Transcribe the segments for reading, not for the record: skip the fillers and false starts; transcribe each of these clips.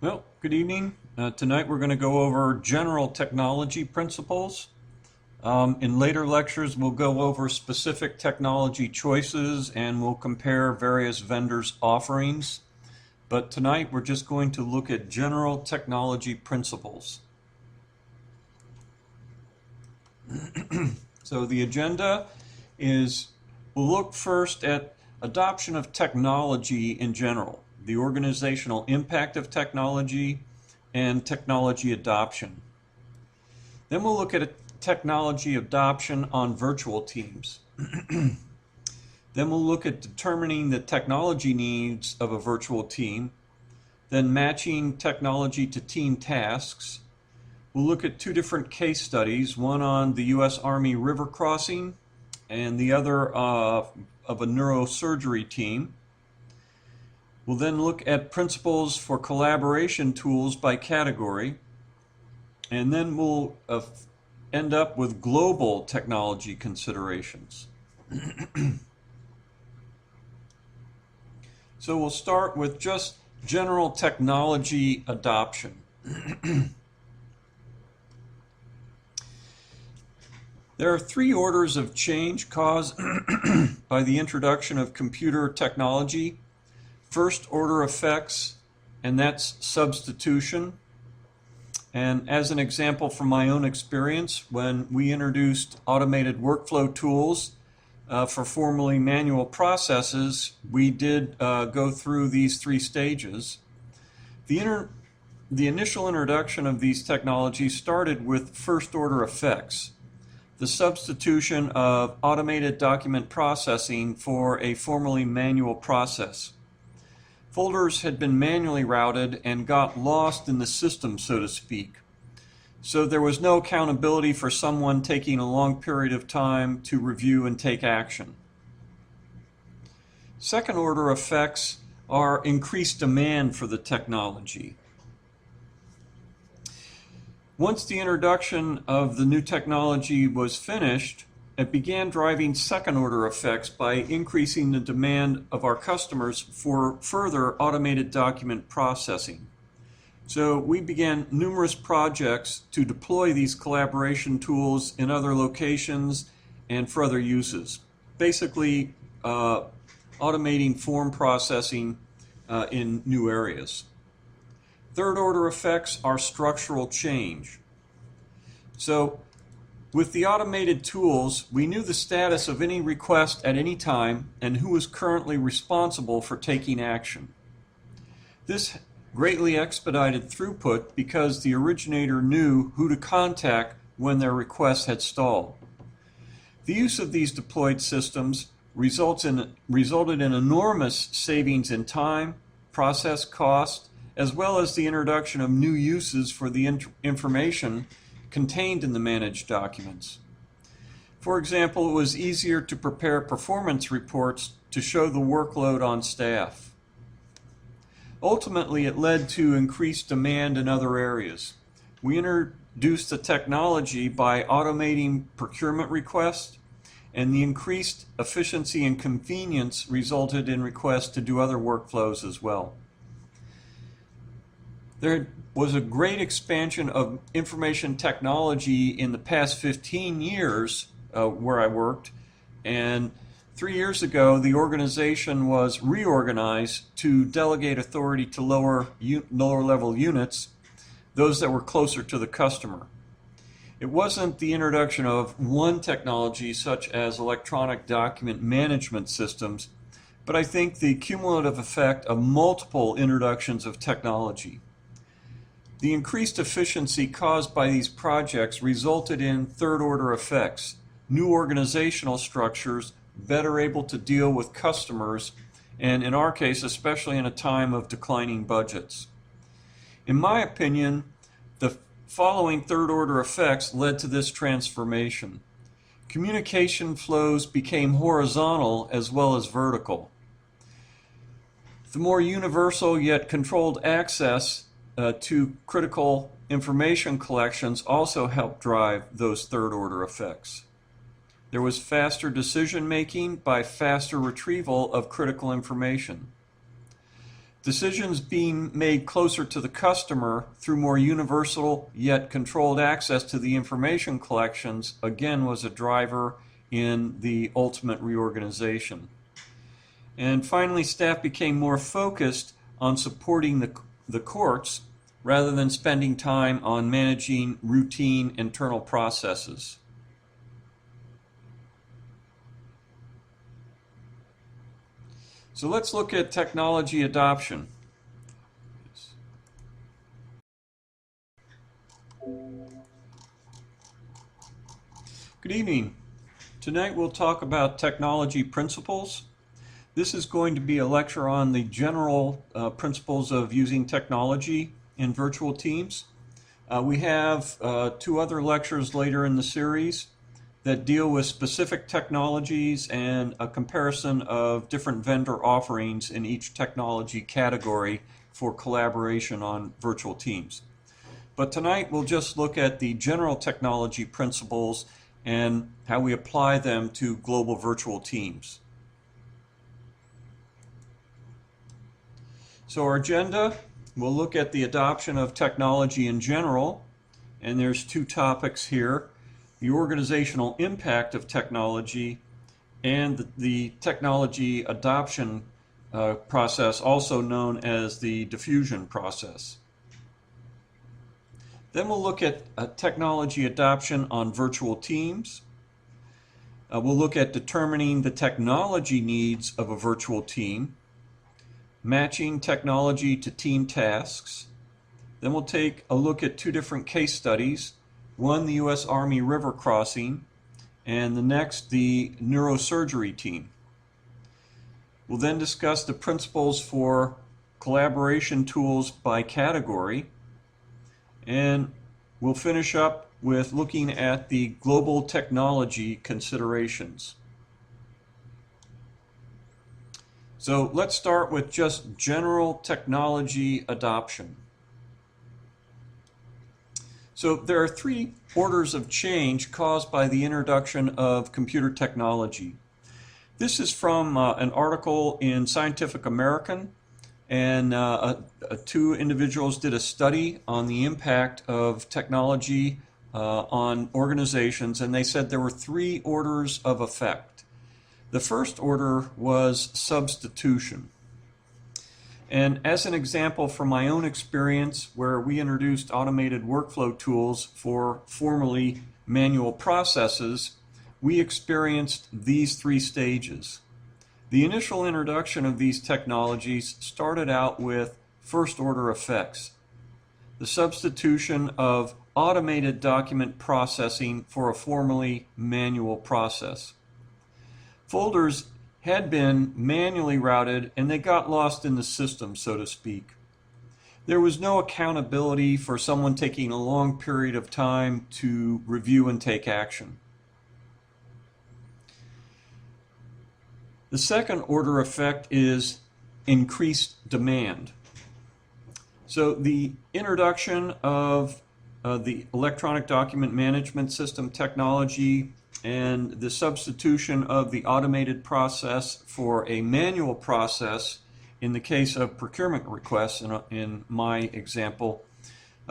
Well, good evening. Tonight we're going to go over general technology principles. In later lectures we'll go over specific technology choices and we'll compare various vendors' offerings. But tonight we're just going to look at general technology principles. So the agenda is we'll look first at adoption of technology in general, the organizational impact of technology, and technology adoption. Then we'll look at technology adoption on virtual teams. Then we'll look at determining the technology needs of a virtual team, then matching technology to team tasks. We'll look at two different case studies, one on the U.S. Army river crossing and the other of a neurosurgery team. We'll then look at principles for collaboration tools by category, and then we'll end up with global technology considerations. So we'll start with just general technology adoption. There are three orders of change caused by the introduction of computer technology. First order effects, and that's substitution. And as an example from my own experience, when we introduced automated workflow tools for formerly manual processes, we did go through these three stages. The initial introduction of these technologies started with first order effects, the substitution of automated document processing for a formerly manual process. Folders had been manually routed and got lost in the system, so to speak. So there was no accountability for someone taking a long period of time to review and take action. Second order effects are increased demand for the technology. Once the introduction of the new technology was finished, it began driving second order effects by increasing the demand of our customers for further automated document processing. So we began numerous projects to deploy these collaboration tools in other locations and for other uses. Basically, automating form processing in new areas. Third order effects are structural change. So with the automated tools, we knew the status of any request at any time and who was currently responsible for taking action. This greatly expedited throughput because the originator knew who to contact when their request had stalled. The use of these deployed systems resulted in enormous savings in time, process cost, as well as the introduction of new uses for the information contained in the managed documents. For example, it was easier to prepare performance reports to show the workload on staff. Ultimately, it led to increased demand in other areas. We introduced the technology by automating procurement requests, and the increased efficiency and convenience resulted in requests to do other workflows as well. There was a great expansion of information technology in the past 15 years where I worked, and 3 years ago the organization was reorganized to delegate authority to lower level units, those that were closer to the customer. It wasn't the introduction of one technology such as electronic document management systems, but I think the cumulative effect of multiple introductions of technology. The increased efficiency caused by these projects resulted in third order effects, new organizational structures better able to deal with customers, and in our case, especially in a time of declining budgets. In my opinion, the following third order effects led to this transformation. Communication flows became horizontal as well as vertical. The more universal yet controlled access to critical information collections also helped drive those third order effects. There was faster decision making by faster retrieval of critical information. Decisions being made closer to the customer through more universal yet controlled access to the information collections again was a driver in the ultimate reorganization. And finally, staff became more focused on supporting the courts rather than spending time on managing routine internal processes. So let's look at technology adoption. Good evening. Tonight we'll talk about technology principles. This is going to be a lecture on the general principles of using technology in virtual teams. We have 2 other lectures later in the series that deal with specific technologies and a comparison of different vendor offerings in each technology category for collaboration on virtual teams. But tonight we'll just look at the general technology principles and how we apply them to global virtual teams. So our agenda, we'll look at the adoption of technology in general, and there's 2 topics here: the organizational impact of technology and the technology adoption process, also known as the diffusion process. Then we'll look at technology adoption on virtual teams. We'll look at determining the technology needs of a virtual team, matching technology to team tasks. Then we'll take a look at 2 different case studies. One, the U.S. Army river crossing, and the next, the neurosurgery team. We'll then discuss the principles for collaboration tools by category, and we'll finish up with looking at the global technology considerations. So let's start with just general technology adoption. So there are 3 orders of change caused by the introduction of computer technology. This is from an article in Scientific American, and 2 individuals did a study on the impact of technology on organizations, and they said there were 3 orders of effect. The first order was substitution. And as an example from my own experience, where we introduced automated workflow tools for formerly manual processes, we experienced these 3 stages. The initial introduction of these technologies started out with first order effects: the substitution of automated document processing for a formerly manual process. Folders had been manually routed and they got lost in the system, so to speak. There was no accountability for someone taking a long period of time to review and take action. The second order effect is increased demand. So the introduction of the electronic document management system technology and the substitution of the automated process for a manual process in the case of procurement requests, in my example,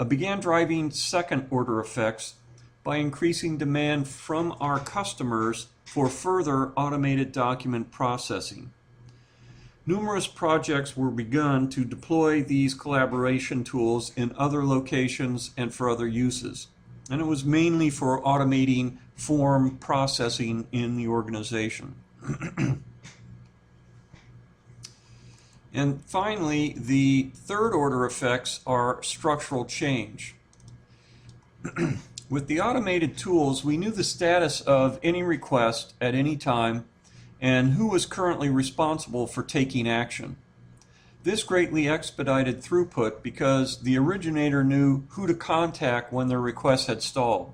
began driving second order effects by increasing demand from our customers for further automated document processing. Numerous projects were begun to deploy these collaboration tools in other locations and for other uses. And it was mainly for automating form processing in the organization. And finally, the third order effects are structural change. With the automated tools, we knew the status of any request at any time and who was currently responsible for taking action. This greatly expedited throughput because the originator knew who to contact when their request had stalled.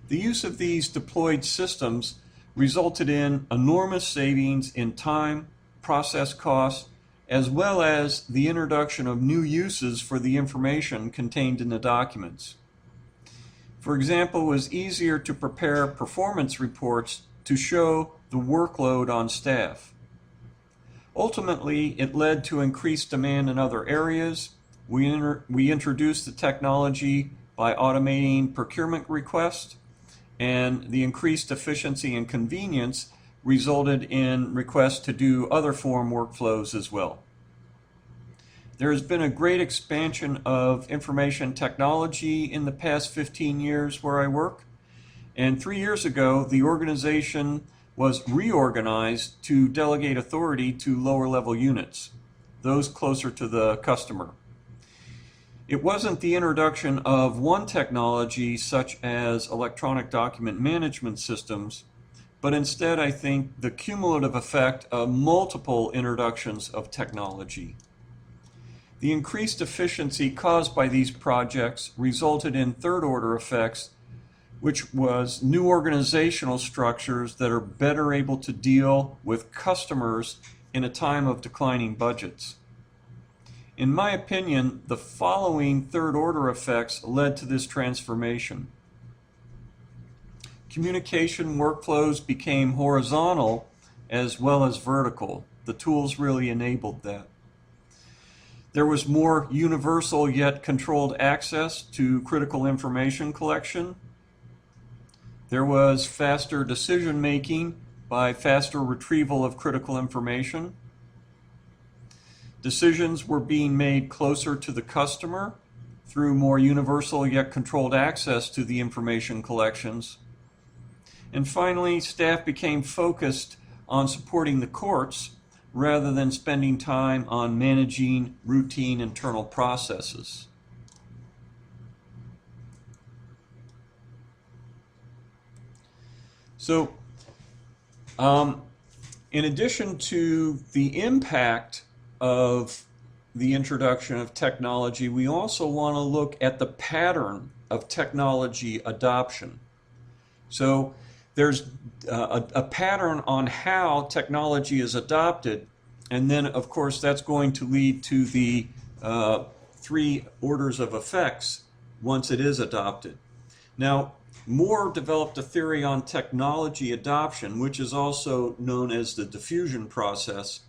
The use of these deployed systems resulted in enormous savings in time, process costs, as well as the introduction of new uses for the information contained in the documents. For example, it was easier to prepare performance reports to show the workload on staff. Ultimately, it led to increased demand in other areas. We introduced the technology by automating procurement requests, and the increased efficiency and convenience resulted in requests to do other form workflows as well. There has been a great expansion of information technology in the past 15 years where I work, and 3 years ago the organization was reorganized to delegate authority to lower level units, those closer to the customer. It wasn't the introduction of one technology such as electronic document management systems, but instead I think the cumulative effect of multiple introductions of technology. The increased efficiency caused by these projects resulted in third order effects, which was new organizational structures that are better able to deal with customers in a time of declining budgets. In my opinion, the following third order effects led to this transformation. Communication workflows became horizontal as well as vertical. The tools really enabled that. There was more universal yet controlled access to critical information collection. There was faster decision making by faster retrieval of critical information. Decisions were being made closer to the customer through more universal yet controlled access to the information collections. And finally, staff became focused on supporting the courts rather than spending time on managing routine internal processes. So, in addition to the impact of the introduction of technology, we also want to look at the pattern of technology adoption. So there's a pattern on how technology is adopted, and then of course that's going to lead to the three orders of effects once it is adopted. Now, Moore developed a theory on technology adoption, which is also known as the diffusion process.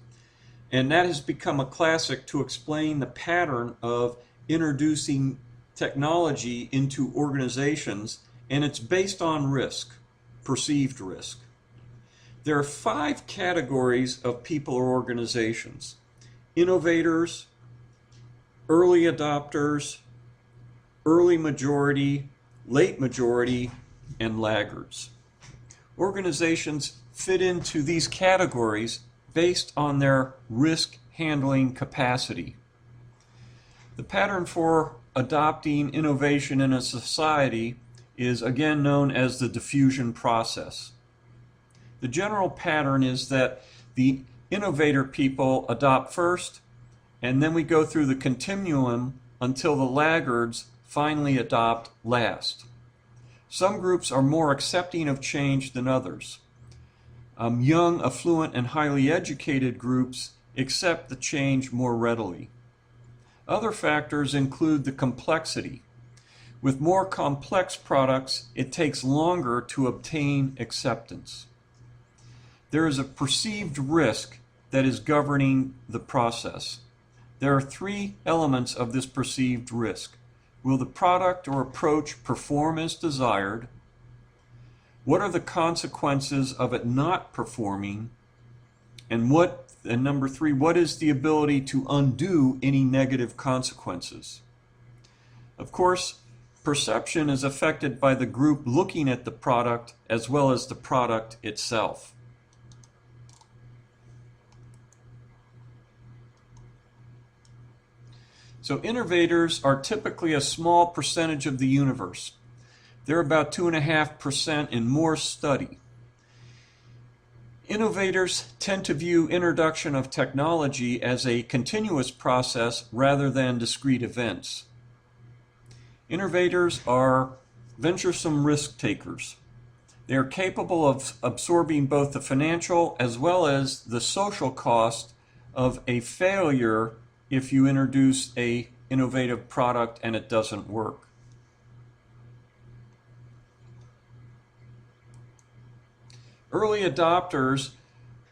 And that has become a classic to explain the pattern of introducing technology into organizations, and it's based on risk, perceived risk. There are 5 categories of people or organizations: innovators, early adopters, early majority, late majority, and laggards. Organizations fit into these categories based on their risk handling capacity. The pattern for adopting innovation in a society is again known as the diffusion process. The general pattern is that the innovator people adopt first, and then we go through the continuum until the laggards finally adopt last. Some groups are more accepting of change than others. Young, affluent, and highly educated groups accept the change more readily. Other factors include the complexity. With more complex products, it takes longer to obtain acceptance. There is a perceived risk that is governing the process. There are 3 elements of this perceived risk. Will the product or approach perform as desired? What are the consequences of it not performing? And number 3, what is the ability to undo any negative consequences? Of course, perception is affected by the group looking at the product as well as the product itself. So innovators are typically a small percentage of the universe. They're about 2.5% in Moore's study. Innovators tend to view introduction of technology as a continuous process rather than discrete events. Innovators are venturesome risk takers. They are capable of absorbing both the financial as well as the social cost of a failure if you introduce an innovative product and it doesn't work. Early adopters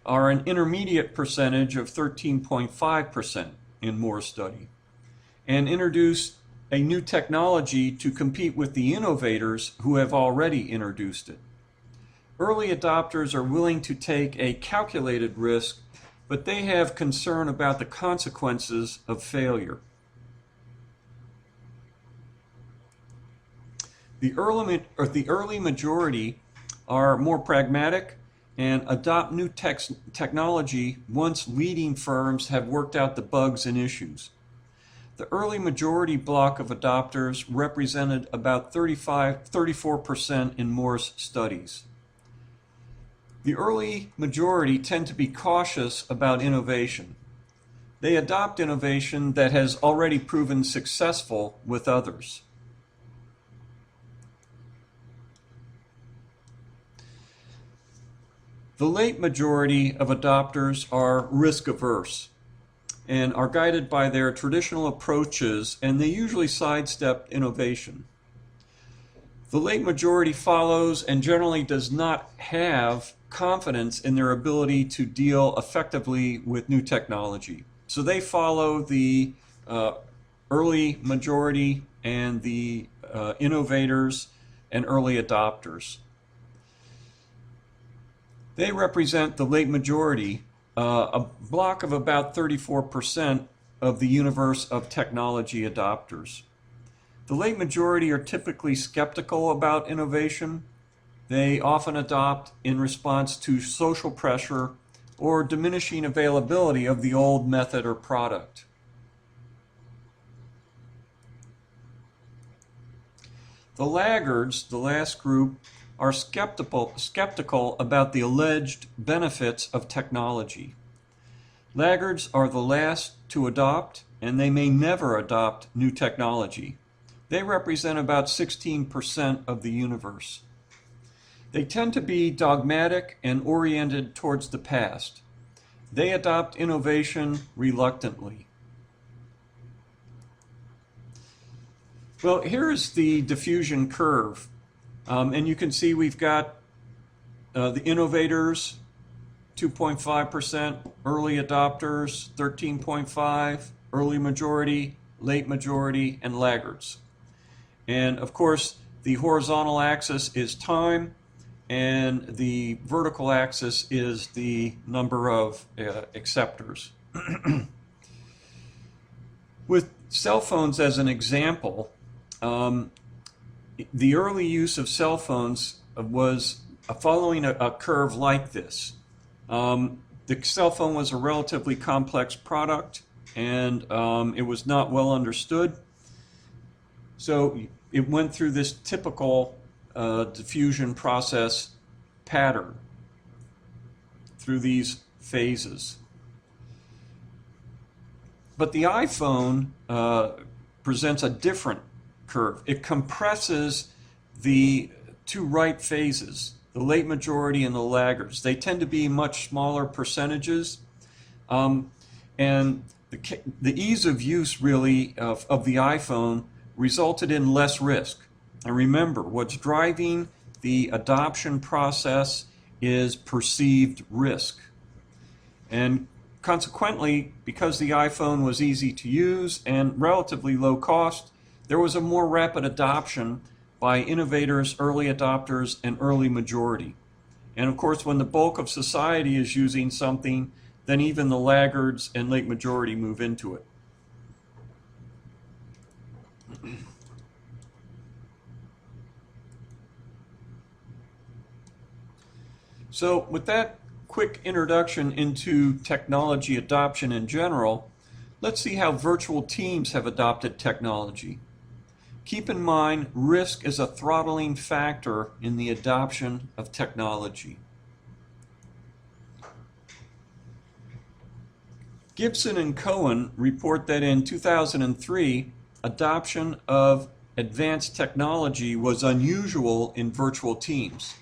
are an intermediate percentage of 13.5% in Moore's study, and introduce a new technology to compete with the innovators who have already introduced it. Early adopters are willing to take a calculated risk, but they have concern about the consequences of failure. The early majority are more pragmatic and adopt new technology once leading firms have worked out the bugs and issues. The early majority block of adopters represented about 34% in Moore's studies. The early majority tend to be cautious about innovation. They adopt innovation that has already proven successful with others. The late majority of adopters are risk averse and are guided by their traditional approaches, and they usually sidestep innovation. The late majority follows and generally does not have confidence in their ability to deal effectively with new technology. So they follow the early majority and the innovators and early adopters. They represent the late majority, a block of about 34% of the universe of technology adopters. The late majority are typically skeptical about innovation. They often adopt in response to social pressure or diminishing availability of the old method or product. The laggards, the last group, are skeptical about the alleged benefits of technology. Laggards are the last to adopt, and they may never adopt new technology. They represent about 16% of the universe. They tend to be dogmatic and oriented towards the past. They adopt innovation reluctantly. Well, here is the diffusion curve. And you can see we've got the innovators, 2.5%, early adopters, 13.5%, early majority, late majority, and laggards. And of course, the horizontal axis is time, and the vertical axis is the number of acceptors. With cell phones as an example, the early use of cell phones was following a curve like this. The cell phone was a relatively complex product, and it was not well understood. So it went through this typical diffusion process pattern through these phases. But the iPhone presents a different curve. It compresses the two right phases, the late majority and the laggards. They tend to be much smaller percentages, and the ease of use really of the iPhone resulted in less risk. And remember, what's driving the adoption process is perceived risk. And consequently, because the iPhone was easy to use and relatively low cost, there was a more rapid adoption by innovators, early adopters, and early majority. And of course, when the bulk of society is using something, then even the laggards and late majority move into it. So with that quick introduction into technology adoption in general, let's see how virtual teams have adopted technology. Keep in mind, risk is a throttling factor in the adoption of technology. Gibson and Cohen report that in 2003, adoption of advanced technology was unusual in virtual teams.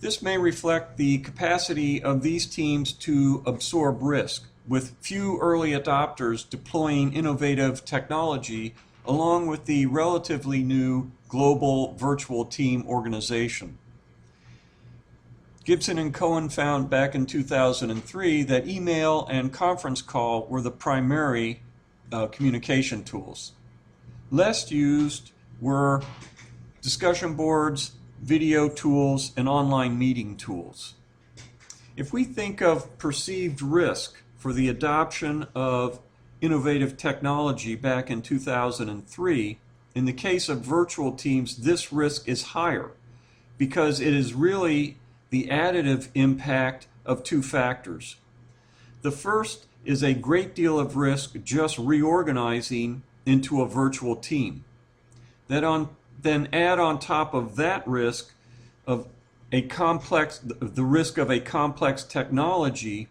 This may reflect the capacity of these teams to absorb risk, with few early adopters deploying innovative technology along with the relatively new global virtual team organization. Gibson and Cohen found back in 2003 that email and conference call were the primary communication tools. Less used were discussion boards, video tools, and online meeting tools. If we think of perceived risk for the adoption of innovative technology back in 2003, in the case of virtual teams, this risk is higher because it is really the additive impact of two factors. The first is a great deal of risk just reorganizing into a virtual team. Then add on top of that risk of the risk of a complex technology,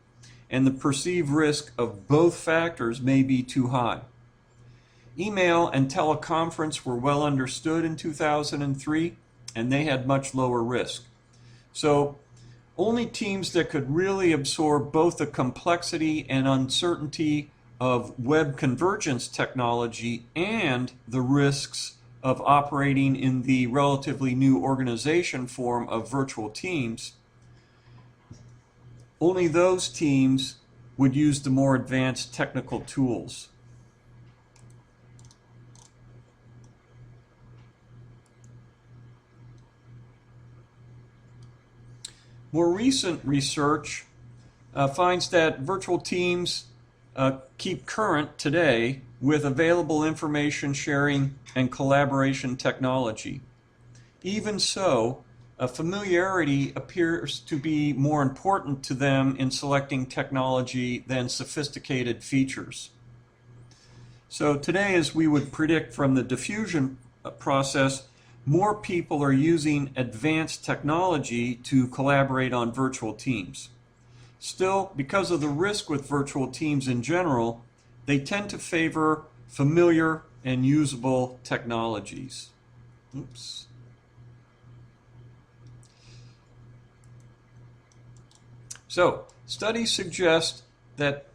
and the perceived risk of both factors may be too high. Email and teleconference were well understood in 2003, and they had much lower risk. So only teams that could really absorb both the complexity and uncertainty of web convergence technology and the risks of operating in the relatively new organization form of virtual teams, only those teams would use the more advanced technical tools. More recent research finds that virtual teams keep current today with available information sharing and collaboration technology. Even so, familiarity appears to be more important to them in selecting technology than sophisticated features. So today, as we would predict from the diffusion process, more people are using advanced technology to collaborate on virtual teams. Still, because of the risk with virtual teams in general, they tend to favor familiar and usable technologies. Oops. So, studies suggest that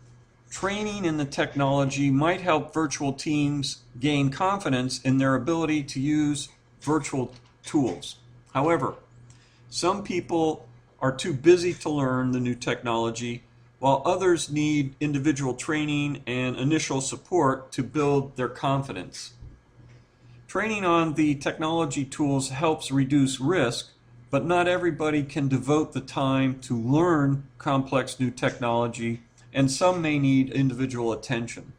training in the technology might help virtual teams gain confidence in their ability to use virtual tools. However, some people are too busy to learn the new technology, while others need individual training and initial support to build their confidence. Training on the technology tools helps reduce risk, but not everybody can devote the time to learn complex new technology, and some may need individual attention.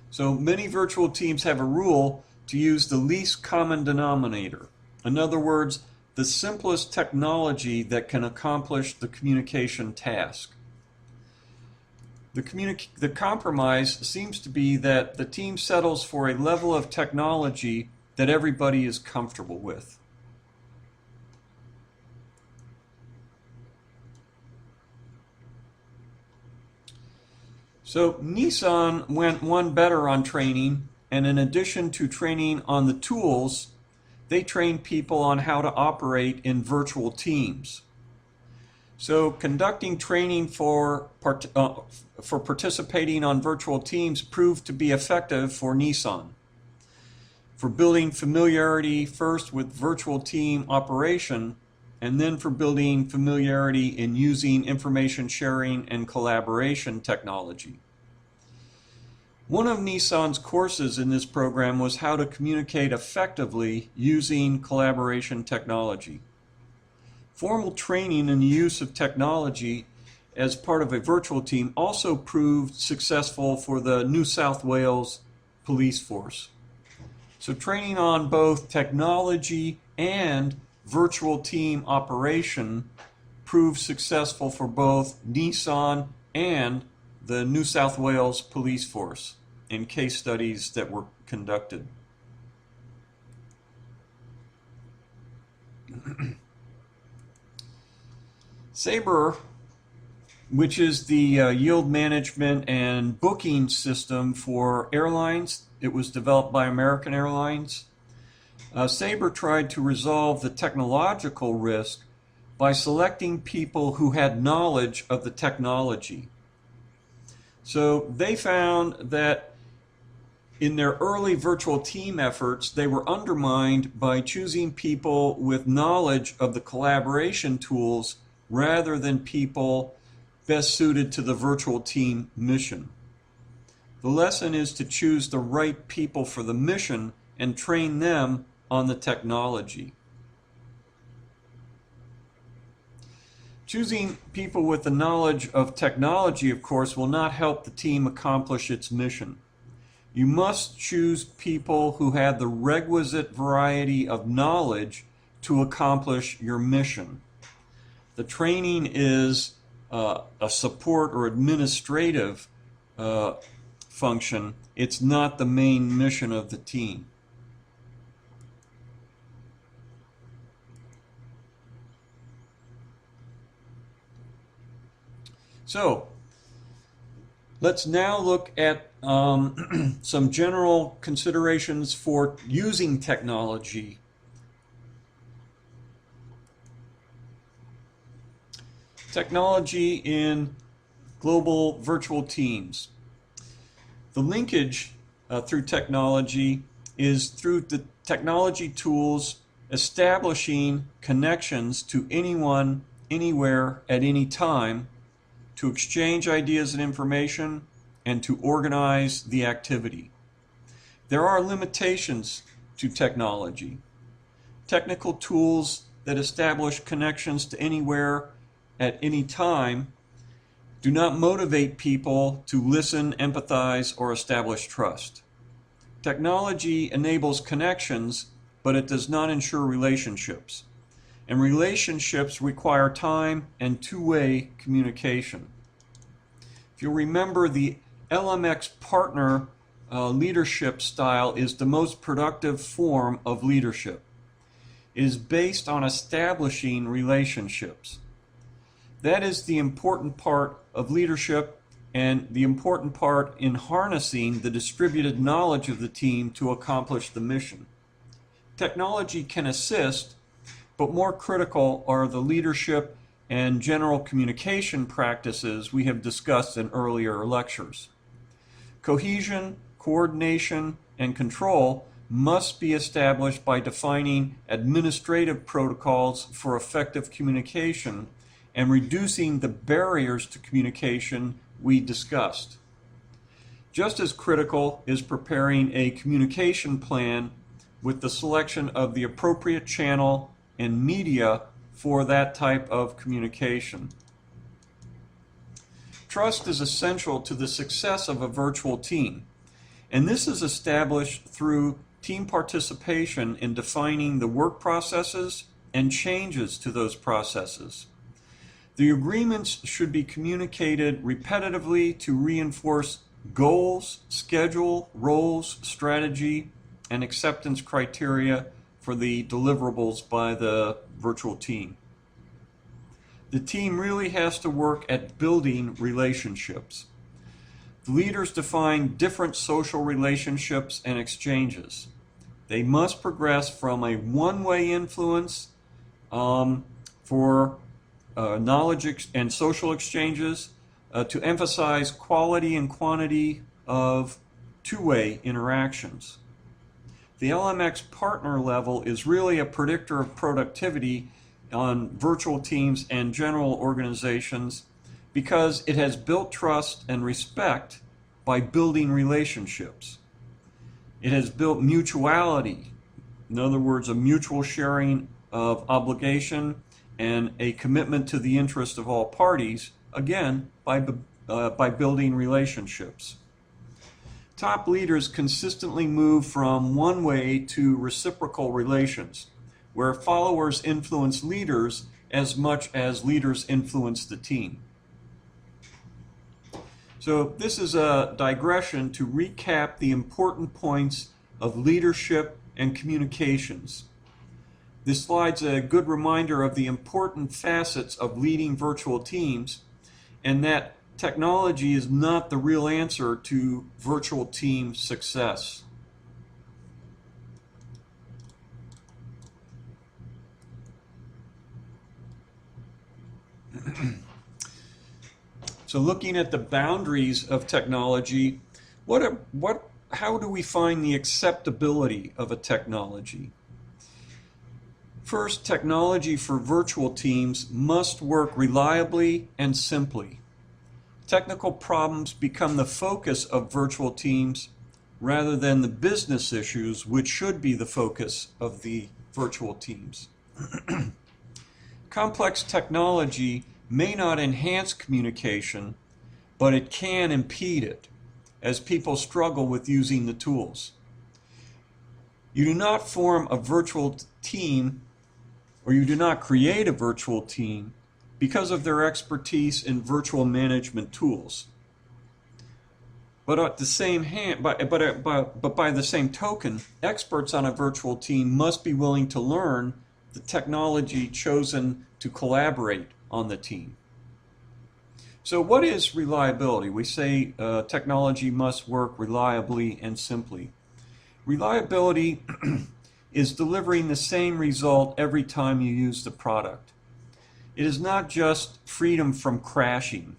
So many virtual teams have a rule to use the least common denominator. In other words, the simplest technology that can accomplish the communication task. The compromise seems to be that the team settles for a level of technology that everybody is comfortable with. So Nissan went one better on training, and in addition to training on the tools, they trained people on how to operate in virtual teams. So conducting training for participating on virtual teams proved to be effective for Nissan. For building familiarity first with virtual team operation, and then for building familiarity in using information sharing and collaboration technology. One of Nissan's courses in this program was how to communicate effectively using collaboration technology. Formal training in the use of technology as part of a virtual team also proved successful for the New South Wales police force. So training on both technology and virtual team operation proved successful for both Nissan and the New South Wales police force in case studies that were conducted. Sabre, which is the yield management and booking system for airlines, it was developed by American Airlines. Sabre tried to resolve the technological risk by selecting people who had knowledge of the technology. So they found that In their early virtual team efforts, they were undermined by choosing people with knowledge of the collaboration tools rather than people best suited to the virtual team mission. The lesson is to choose the right people for the mission and train them on the technology. Choosing people with the knowledge of technology, of course, will not help the team accomplish its mission. You must choose people who have the requisite variety of knowledge to accomplish your mission. The training is a support or administrative function. It's not the main mission of the team. So, let's now look at some general considerations for using technology. Technology in global virtual teams. The linkage through technology is through the technology tools establishing connections to anyone, anywhere, at any time to exchange ideas and information and to organize the activity. There are limitations to technology. Technical tools that establish connections to anywhere at any time do not motivate people to listen, empathize, or establish trust. Technology enables connections, but it does not ensure relationships. And relationships require time and two-way communication. If you'll remember, the LMX partner leadership style is the most productive form of leadership. It is based on establishing relationships. That is the important part of leadership and the important part in harnessing the distributed knowledge of the team to accomplish the mission. Technology can assist, but more critical are the leadership and general communication practices we have discussed in earlier lectures. Cohesion, coordination, and control must be established by defining administrative protocols for effective communication and reducing the barriers to communication we discussed. Just as critical is preparing a communication plan with the selection of the appropriate channel and media for that type of communication. Trust is essential to the success of a virtual team, and this is established through team participation in defining the work processes and changes to those processes. The agreements should be communicated repetitively to reinforce goals, schedule, roles, strategy, and acceptance criteria for the deliverables by the virtual team. The team really has to work at building relationships. The leaders define different social relationships and exchanges. They must progress from a one-way influence for knowledge and social exchanges to emphasize quality and quantity of two-way interactions. The LMX partner level is really a predictor of productivity on virtual teams and general organizations because it has built trust and respect by building relationships. It has built mutuality, in other words, a mutual sharing of obligation and a commitment to the interest of all parties, again, by building relationships. Top leaders consistently move from one way to reciprocal relations, where followers influence leaders as much as leaders influence the team. So this is a digression to recap the important points of leadership and communications. This slide's a good reminder of the important facets of leading virtual teams and that technology is not the real answer to virtual team success. So looking at the boundaries of technology, what how do we find the acceptability of a technology? First, technology for virtual teams must work reliably and simply. Technical problems become the focus of virtual teams rather than the business issues, which should be the focus of the virtual teams. Complex technology may not enhance communication, but it can impede it as people struggle with using the tools. You do not form a virtual team, or you do not create a virtual team because of their expertise in virtual management tools. But at the same hand, but by the same token, experts on a virtual team must be willing to learn the technology chosen to collaborate on the team. So what is reliability? We say technology must work reliably and simply. Reliability is delivering the same result every time you use the product. It is not just freedom from crashing.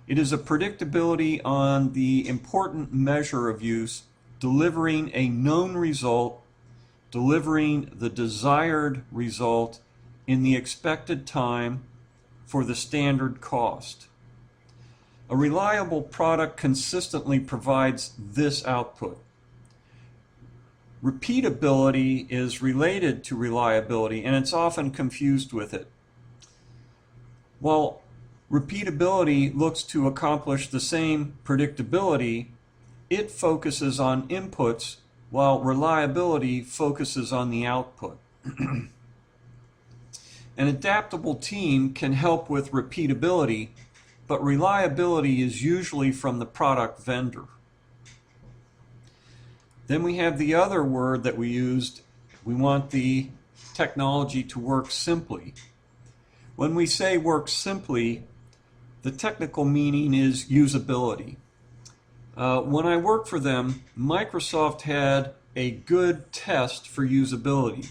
It is a predictability on the important measure of use, delivering a known result, delivering the desired result in the expected time for the standard cost. A reliable product consistently provides this output. Repeatability is related to reliability, and it's often confused with it. While repeatability looks to accomplish the same predictability, it focuses on inputs, while reliability focuses on the output. An adaptable team can help with repeatability, but reliability is usually from the product vendor. Then we have the other word that we used. We want the technology to work simply. When we say work simply, the technical meaning is usability. When I worked for them, Microsoft had a good test for usability.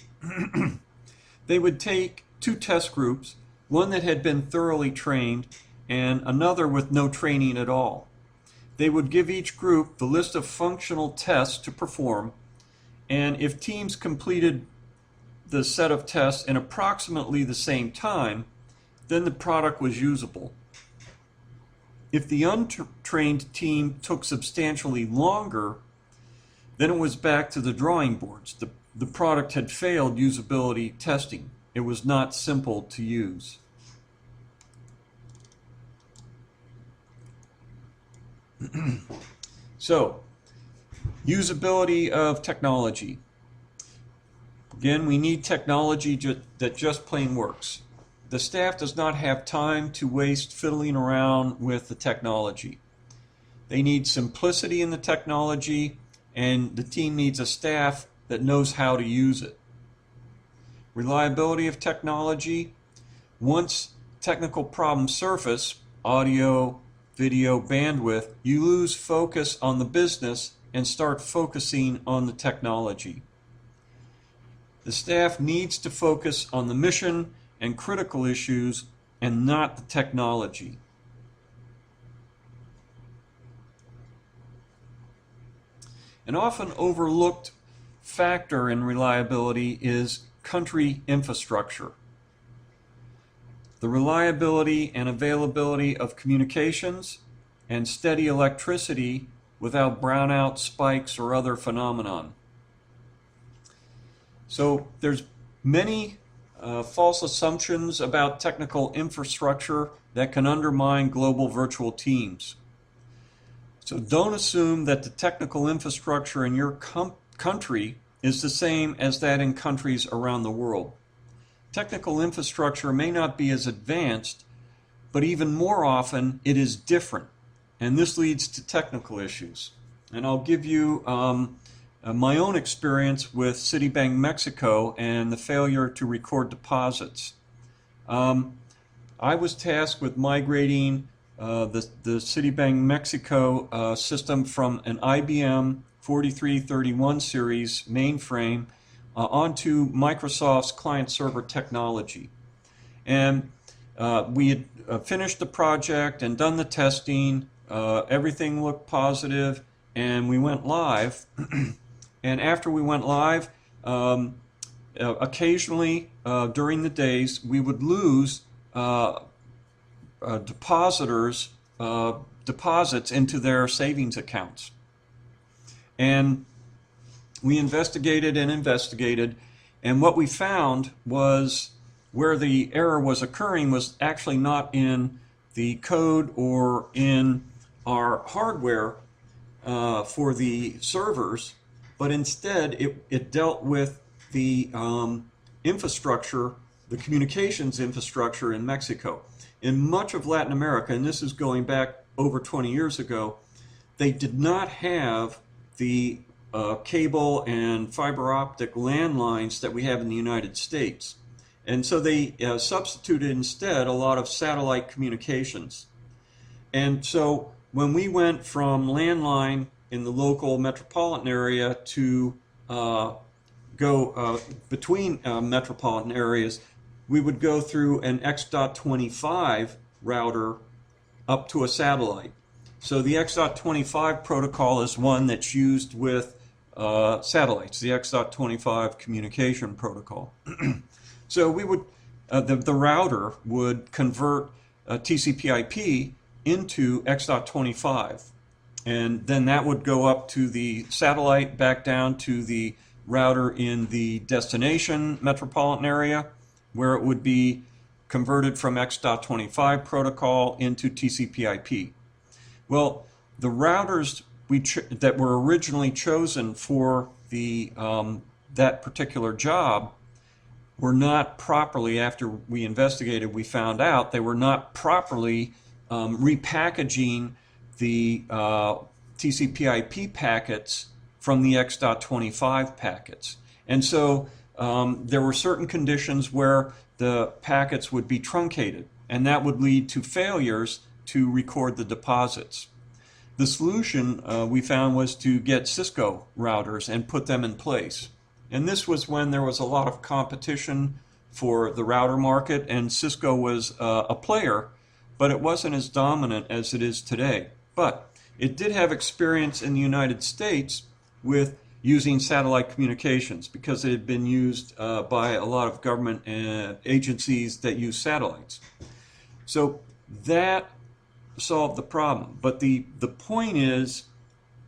They would take two test groups, one that had been thoroughly trained and another with no training at all. They would give each group the list of functional tests to perform, and if teams completed the set of tests in approximately the same time, then the product was usable. If the untrained team took substantially longer, then it was back to the drawing boards. The product had failed usability testing. It was not simple to use. So, usability of technology. Again, we need technology that just plain works. The staff does not have time to waste fiddling around with the technology. They need simplicity in the technology, and the team needs a staff that knows how to use it. Reliability of technology. Once technical problems surface, audio, video, bandwidth, you lose focus on the business and start focusing on the technology. The staff needs to focus on the mission and critical issues and not the technology. An often overlooked factor in reliability is country infrastructure. The reliability and availability of communications and steady electricity without brownout, spikes, or other phenomenon. So there's many false assumptions about technical infrastructure that can undermine global virtual teams. So don't assume that the technical infrastructure in your country is the same as that in countries around the world. Technical infrastructure may not be as advanced, but even more often it is different, and this leads to technical issues. And I'll give you my own experience with Citibank Mexico and the failure to record deposits. I was tasked with migrating the Citibank Mexico system from an IBM 4331 series mainframe onto Microsoft's client-server technology. And we had finished the project and done the testing. Everything looked positive. and we went live. And after we went live, occasionally during the days, we would lose depositors' deposits into their savings accounts. And we investigated and investigated, and what we found was where the error was occurring was actually not in the code or in our hardware for the servers, but instead it dealt with the infrastructure, the communications infrastructure in Mexico. In much of Latin America, and this is going back over 20 years ago, they did not have the cable and fiber optic landlines that we have in the United States. And so they substituted instead a lot of satellite communications. And so when we went from landline in the local metropolitan area to go between metropolitan areas, we would go through an X.25 router up to a satellite. So the X.25 protocol is one that's used with satellites, the X.25 communication protocol. So we would, the router would convert TCP/IP into X.25, and then that would go up to the satellite, back down to the router in the destination metropolitan area, where it would be converted from X.25 protocol into TCP/IP. Well, the routers that were originally chosen for the that particular job were not properly, after we investigated, we found out they were not properly repackaging the TCP/IP packets from the X.25 packets. And so there were certain conditions where the packets would be truncated, and that would lead to failures to record the deposits. The solution we found was to get Cisco routers and put them in place. And this was when there was a lot of competition for the router market, and Cisco was a player, but it wasn't as dominant as it is today. But it did have experience in the United States with using satellite communications, because it had been used by a lot of government agencies that use satellites. So that solved the problem. But the point is,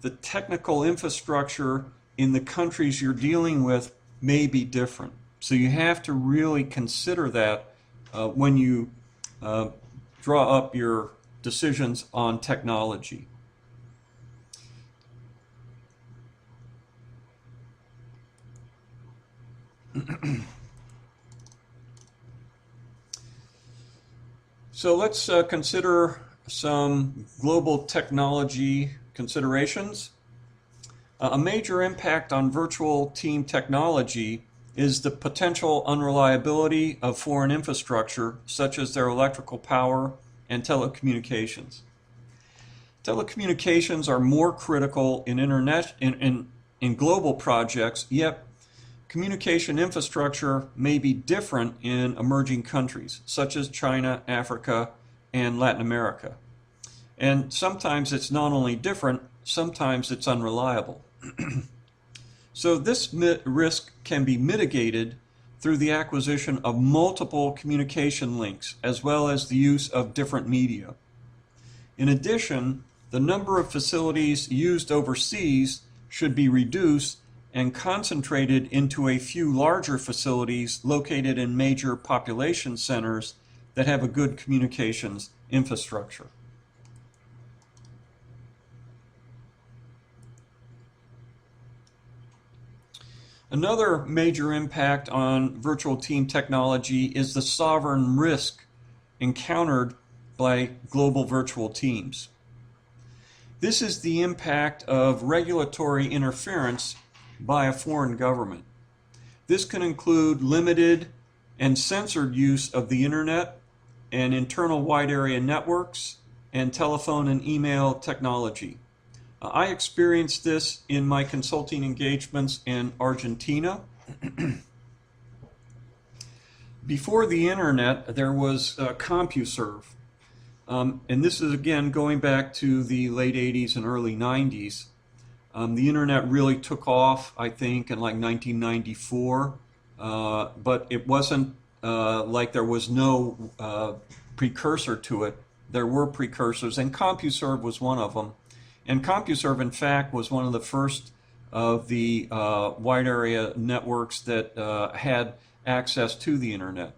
the technical infrastructure in the countries you're dealing with may be different. So you have to really consider that when you draw up your decisions on technology. So let's consider some global technology considerations. A major impact on virtual team technology is the potential unreliability of foreign infrastructure, such as their electrical power and telecommunications. Telecommunications are more critical in global projects, yet communication infrastructure may be different in emerging countries, such as China, Africa, and Latin America. And sometimes it's not only different, sometimes it's unreliable. So this risk can be mitigated through the acquisition of multiple communication links, as well as the use of different media. In addition, the number of facilities used overseas should be reduced and concentrated into a few larger facilities located in major population centers that have a good communications infrastructure. Another major impact on virtual team technology is the sovereign risk encountered by global virtual teams. This is the impact of regulatory interference by a foreign government. This can include limited and censored use of the internet and internal wide area networks and telephone and email technology. I experienced this in my consulting engagements in Argentina. Before the internet, there was CompuServe. And this is again going back to the late 80s and early 90s. The internet really took off, I think, in like 1994, but it wasn't like there was no precursor to it. There were precursors, and CompuServe was one of them. And CompuServe, in fact, was one of the first of the wide area networks that had access to the internet.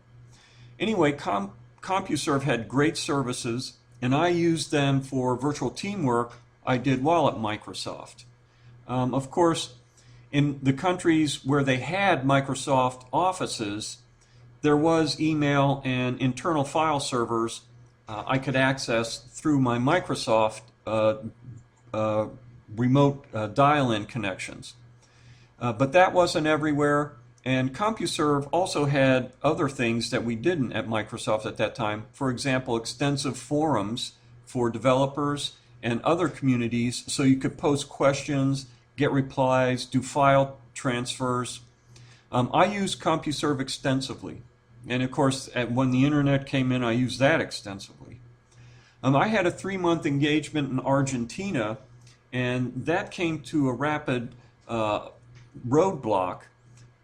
Anyway, CompuServe had great services, and I used them for virtual teamwork I did while at Microsoft. Of course, in the countries where they had Microsoft offices, there was email and internal file servers I could access through my Microsoft remote dial-in connections. But that wasn't everywhere, and CompuServe also had other things that we didn't at Microsoft at that time. For example, extensive forums for developers and other communities so you could post questions, get replies, do file transfers. I used CompuServe extensively. And of course, when the internet came in, I used that extensively. I had a 3-month engagement in Argentina, and that came to a rapid roadblock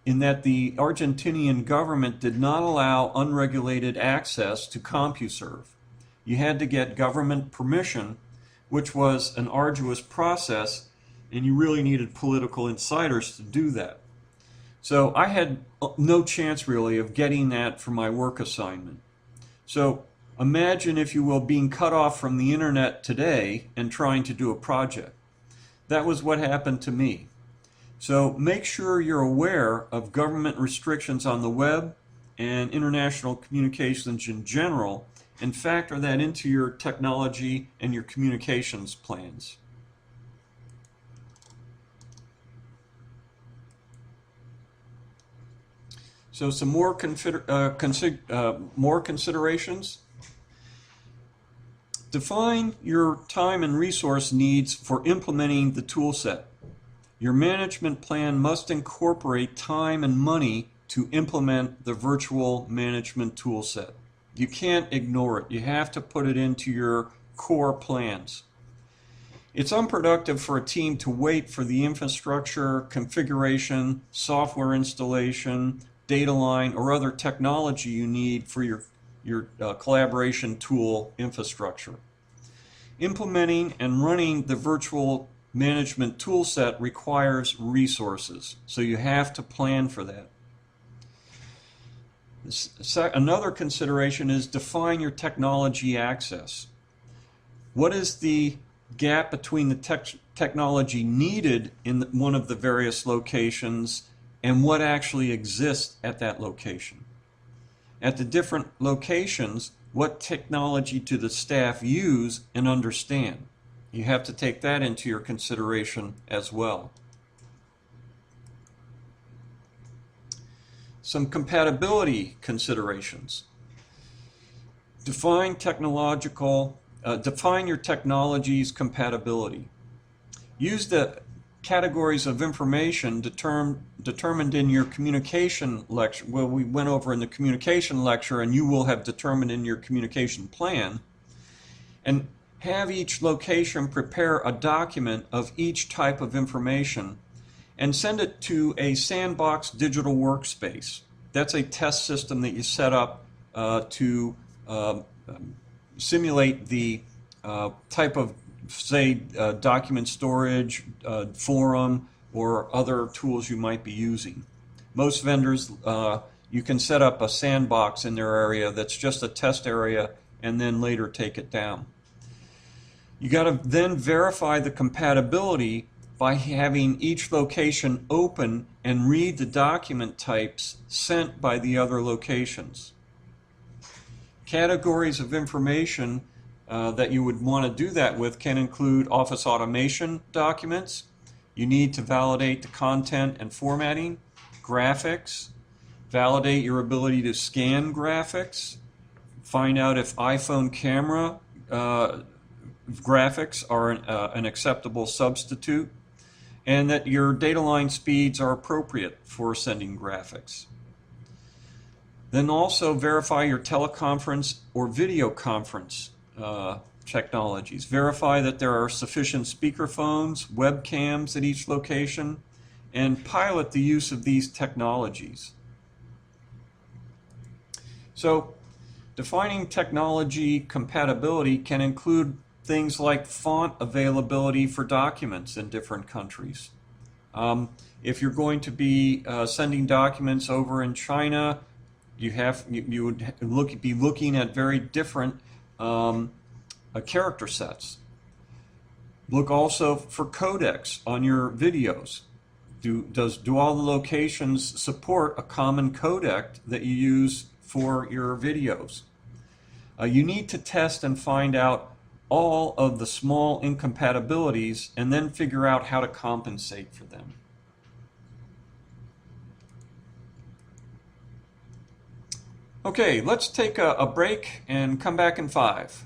in that the Argentinian government did not allow unregulated access to CompuServe. You had to get government permission, which was an arduous process, and you really needed political insiders to do that. So I had no chance really of getting that for my work assignment. So imagine, if you will, being cut off from the internet today and trying to do a project. That was what happened to me. So make sure you're aware of government restrictions on the web and international communications in general, and factor that into your technology and your communications plans. So some more considerations. Define your time and resource needs for implementing the tool set. Your management plan must incorporate time and money to implement the virtual management tool set. You can't ignore it. You have to put it into your core plans. It's unproductive for a team to wait for the infrastructure, configuration, software installation, data line, or other technology you need for your collaboration tool infrastructure. Implementing and running the virtual management tool set requires resources, so you have to plan for that. Another consideration is define your technology access. What is the gap between the technology needed in one of the various locations and what actually exists at that location? At the different locations, what technology do the staff use and understand? You have to take that into your consideration as well. Some compatibility considerations. Define your technology's compatibility. Use the categories of information determined in your communication lecture. Well, we went over in the communication lecture, and you will have determined in your communication plan. And have each location prepare a document of each type of information and send it to a sandbox digital workspace. That's a test system that you set up to simulate the type of, say, document storage, forum, or other tools you might be using. Most vendors, you can set up a sandbox in their area that's just a test area and then later take it down. You got to then verify the compatibility by having each location open and read the document types sent by the other locations. Categories of information that you would want to do that with can include office automation documents. You need to validate the content and formatting, graphics, validate your ability to scan graphics, find out if iPhone camera graphics are an acceptable substitute, and that your data line speeds are appropriate for sending graphics. Then also verify your teleconference or video conference technologies. Verify that there are sufficient speakerphones, webcams at each location, and pilot the use of these technologies. So, defining technology compatibility can include things like font availability for documents in different countries. If you're going to be sending documents over in China, you would be looking at very different character sets. Look also for codecs on your videos. Do all the locations support a common codec that you use for your videos? You need to test and find out all of the small incompatibilities and then figure out how to compensate for them. Okay, let's take a break and come back in 5.